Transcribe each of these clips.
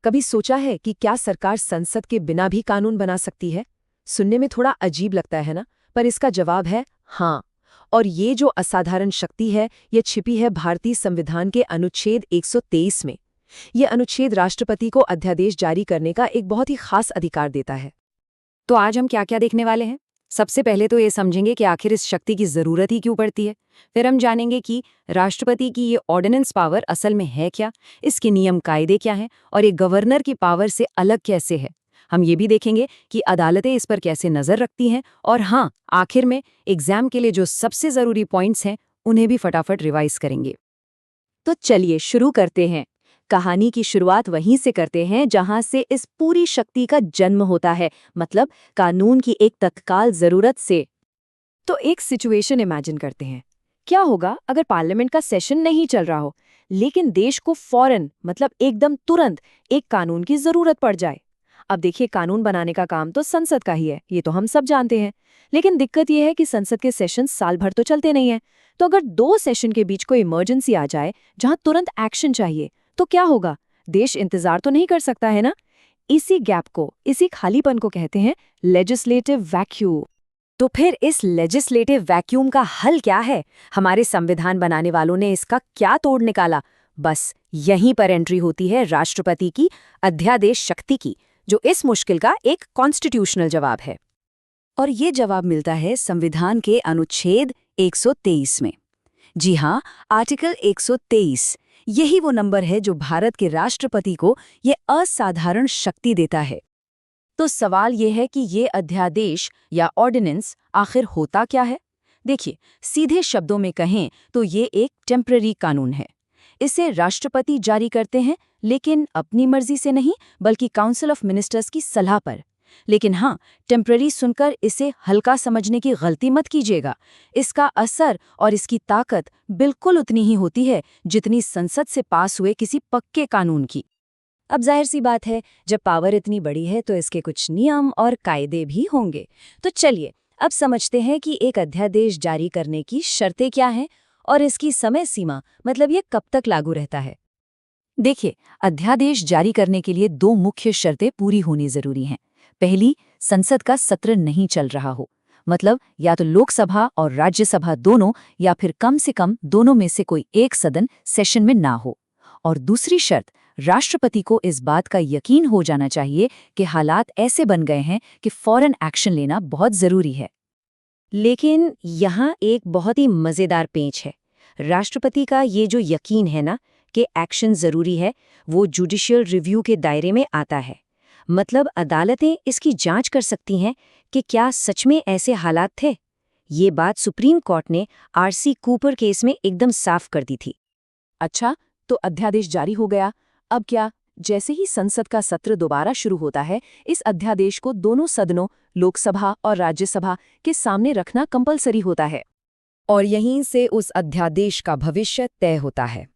कभी सोचा है कि क्या सरकार संसद के बिना भी कानून बना सकती है? सुनने में थोड़ा अजीब लगता है ना, पर इसका जवाब है हाँ। और ये जो असाधारण शक्ति है, ये छिपी है भारतीय संविधान के अनुच्छेद 123 में। ये अनुच्छेद राष्ट्रपति को अध्यादेश जारी करने का एक बहुत ही खास अधिकार देता है। तो आज हम क्या-क्या देखने वाले हैं? सबसे पहले तो ये समझेंगे कि आखिर इस शक्ति की जरूरत ही क्यों पड़ती है। फिर हम जानेंगे कि राष्ट्रपति की ये ऑर्डिनेंस पावर असल में है क्या, इसके नियम कायदे क्या हैं और ये गवर्नर की पावर से अलग कैसे है। हम ये भी देखेंगे कि अदालतें इस पर कैसे नजर रखती हैं और हाँ, आखिर में एग्जाम के लिए जो सबसे जरूरी पॉइंट्स हैं उन्हें भी फटाफट रिवाइज करेंगे। तो चलिए शुरू करते हैं। कहानी की शुरुआत वहीं से करते हैं जहां से इस पूरी शक्ति का जन्म होता है, मतलब कानून की एक तत्काल जरूरत से। तो एक सिचुएशन इमेजिन करते हैं। क्या होगा अगर पार्लियामेंट का सेशन नहीं चल रहा हो, लेकिन देश को फौरन, मतलब एकदम तुरंत एक कानून की जरूरत पड़ जाए। अब देखिए, कानून बनाने का काम तो संसद का ही है, ये तो हम सब जानते हैं। लेकिन दिक्कत यह है कि संसद के सेशन साल भर तो चलते नहीं हैं। तो अगर 2 सेशन के बीच कोई इमरजेंसी आ जाए जहां तुरंत एक्शन चाहिए, तो क्या होगा? देश इंतजार तो नहीं कर सकता है ना। इसी गैप को, इसी खालीपन को कहते हैं लेजिस्लेटिव वैक्यूम। तो फिर इस लेजिस्लेटिव वैक्यूम का हल क्या है? हमारे संविधान बनाने वालों ने इसका क्या तोड़ निकाला? बस यहीं पर एंट्री होती है राष्ट्रपति की अध्यादेश शक्ति की, जो इस मुश्किल का एक कॉन्स्टिट्यूशनल जवाब है। और ये जवाब मिलता है संविधान के अनुच्छेद 123 में। जी हाँ, आर्टिकल 123 यही वो नंबर है जो भारत के राष्ट्रपति को ये असाधारण शक्ति देता है। तो सवाल ये है कि ये अध्यादेश या ऑर्डिनेंस आखिर होता क्या है? देखिए, सीधे शब्दों में कहें तो ये एक टेम्पररी कानून है। इसे राष्ट्रपति जारी करते हैं, लेकिन अपनी मर्जी से नहीं, बल्कि काउंसिल ऑफ मिनिस्टर्स की सलाह पर। लेकिन हाँ, टेम्पररी सुनकर इसे हल्का समझने की गलती मत कीजिएगा। इसका असर और इसकी ताकत बिल्कुल उतनी ही होती है जितनी संसद से पास हुए किसी पक्के कानून की। अब जाहिर सी बात है, जब पावर इतनी बड़ी है तो इसके कुछ नियम और कायदे भी होंगे। तो चलिए अब समझते हैं कि एक अध्यादेश जारी करने की शर्तें क्या हैं और इसकी समय सीमा, मतलब ये कब तक लागू रहता है। देखिए, अध्यादेश जारी करने के लिए 2 मुख्य शर्तें पूरी होनी जरूरी हैं। पहली, संसद का सत्र नहीं चल रहा हो, मतलब या तो लोकसभा और राज्यसभा दोनों, या फिर कम से कम दोनों में से कोई एक सदन सेशन में ना हो। और दूसरी शर्त, राष्ट्रपति को इस बात का यकीन हो जाना चाहिए कि हालात ऐसे बन गए हैं कि फौरन एक्शन लेना बहुत जरूरी है। लेकिन यहाँ एक बहुत ही मजेदार पेंच है। राष्ट्रपति का ये जो यकीन है ना कि एक्शन जरूरी है, वो जुडिशियल रिव्यू के दायरे में आता है। मतलब अदालतें इसकी जांच कर सकती हैं कि क्या सच में ऐसे हालात थे। ये बात सुप्रीम कोर्ट ने आरसी कूपर केस में एकदम साफ कर दी थी। अच्छा, तो अध्यादेश जारी हो गया। अब क्या? जैसे ही संसद का सत्र दोबारा शुरू होता है, इस अध्यादेश को दोनों सदनों, लोकसभा और राज्यसभा के सामने रखना कंपलसरी होता है। और यहीं से उस अध्यादेश का भविष्य तय होता है।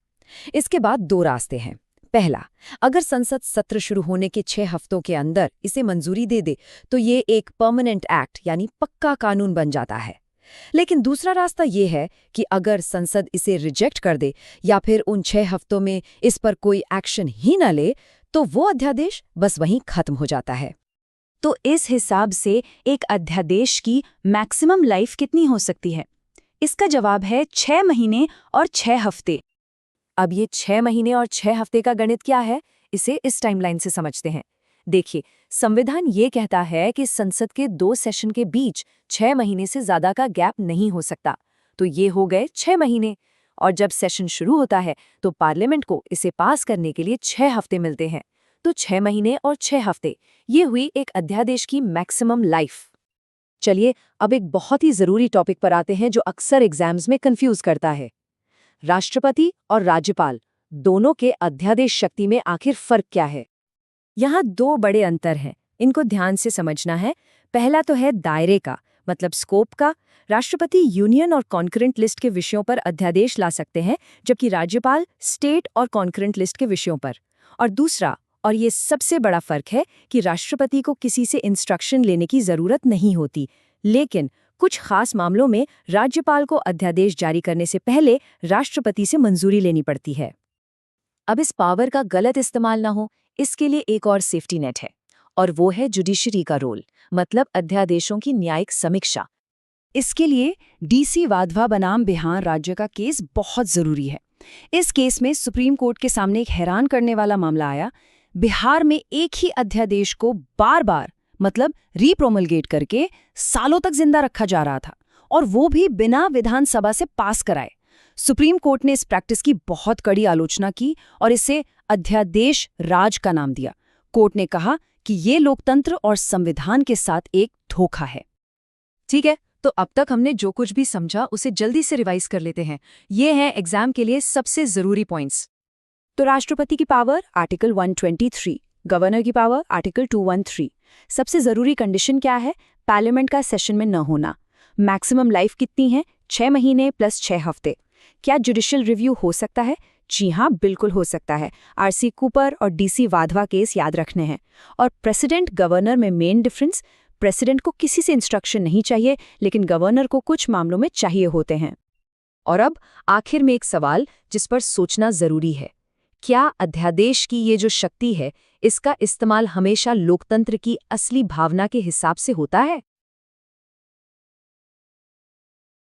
इसके बाद 2 रास्ते हैं। पहला, अगर संसद सत्र शुरू होने के 6 हफ्तों के अंदर इसे मंजूरी दे दे तो ये एक परमानेंट एक्ट यानी पक्का कानून बन जाता है। लेकिन दूसरा रास्ता ये है कि अगर संसद इसे रिजेक्ट कर दे या फिर उन 6 हफ्तों में इस पर कोई एक्शन ही न ले, तो वो अध्यादेश बस वहीं खत्म हो जाता है। तो इस हिसाब से एक अध्यादेश की मैक्सिमम लाइफ कितनी हो सकती है? इसका जवाब है 6 महीने और 6 हफ्ते। अब ये 6 महीने और 6 हफ्ते का गणित क्या है, इसे इस टाइमलाइन से समझते हैं। देखिए, संविधान ये कहता है कि संसद के 2 सेशन के बीच 6 महीने से ज्यादा का गैप नहीं हो सकता। तो ये हो गए 6 महीने। और जब सेशन शुरू होता है तो पार्लियामेंट को इसे पास करने के लिए 6 हफ्ते मिलते हैं। तो 6 महीने और 6 हफ्ते, ये हुई एक अध्यादेश की मैक्सिमम लाइफ। चलिए अब एक बहुत ही जरूरी टॉपिक पर आते हैं जो अक्सर एग्जाम्स में कंफ्यूज करता है। राष्ट्रपति और राज्यपाल दोनों के अध्यादेश शक्ति में आखिर फर्क क्या है? यहाँ 2 बड़े अंतर हैं, इनको ध्यान से समझना है। पहला तो है दायरे का, मतलब स्कोप का। राष्ट्रपति यूनियन और कॉन्करेंट लिस्ट के विषयों पर अध्यादेश ला सकते हैं, जबकि राज्यपाल स्टेट और कॉन्करेंट लिस्ट के विषयों पर। और दूसरा, और ये सबसे बड़ा फर्क है, कि राष्ट्रपति को किसी से इंस्ट्रक्शन लेने की जरूरत नहीं होती, लेकिन कुछ खास मामलों में राज्यपाल को अध्यादेश जारी करने से पहले राष्ट्रपति से मंजूरी लेनी पड़ती है। अब इस पावर का गलत इस्तेमाल ना हो, इसके लिए एक और सेफ्टी नेट है, और वो है जुडिशरी का रोल, मतलब अध्यादेशों की न्यायिक समीक्षा। इसके लिए डीसी वाधवा बनाम बिहार राज्य का केस बहुत जरूरी है। इस केस में सुप्रीम कोर्ट के सामने एक हैरान करने वाला मामला आया। बिहार में एक ही अध्यादेश को बार बार मतलब रीप्रोमलगेट करके सालों तक जिंदा रखा जा रहा था, और वो भी बिना विधानसभा से पास कराए। सुप्रीम कोर्ट ने इस प्रैक्टिस की बहुत कड़ी आलोचना की और इसे अध्यादेश राज का नाम दिया। कोर्ट ने कहा कि ये लोकतंत्र और संविधान के साथ एक धोखा है। ठीक है, तो अब तक हमने जो कुछ भी समझा उसे जल्दी से रिवाइज कर लेते हैं। ये हैं एग्जाम के लिए सबसे जरूरी पॉइंट्स। तो राष्ट्रपति की पावर आर्टिकल 123, गवर्नर की पावर आर्टिकल 213। सबसे जरूरी कंडीशन क्या है? पार्लियामेंट का सेशन में न होना। मैक्सिमम लाइफ कितनी है? 6 महीने प्लस 6 हफ्ते। क्या जुडिशियल रिव्यू हो सकता है? जी हाँ, बिल्कुल हो सकता है। आरसी कूपर और डीसी वाधवा केस याद रखने हैं। और प्रेसिडेंट गवर्नर में मेन डिफरेंस, प्रेसिडेंट को किसी से इंस्ट्रक्शन नहीं चाहिए, लेकिन गवर्नर को कुछ मामलों में चाहिए होते हैं। और अब आखिर में एक सवाल जिस पर सोचना जरूरी है। क्या अध्यादेश की ये जो शक्ति है, इसका इस्तेमाल हमेशा लोकतंत्र की असली भावना के हिसाब से होता है?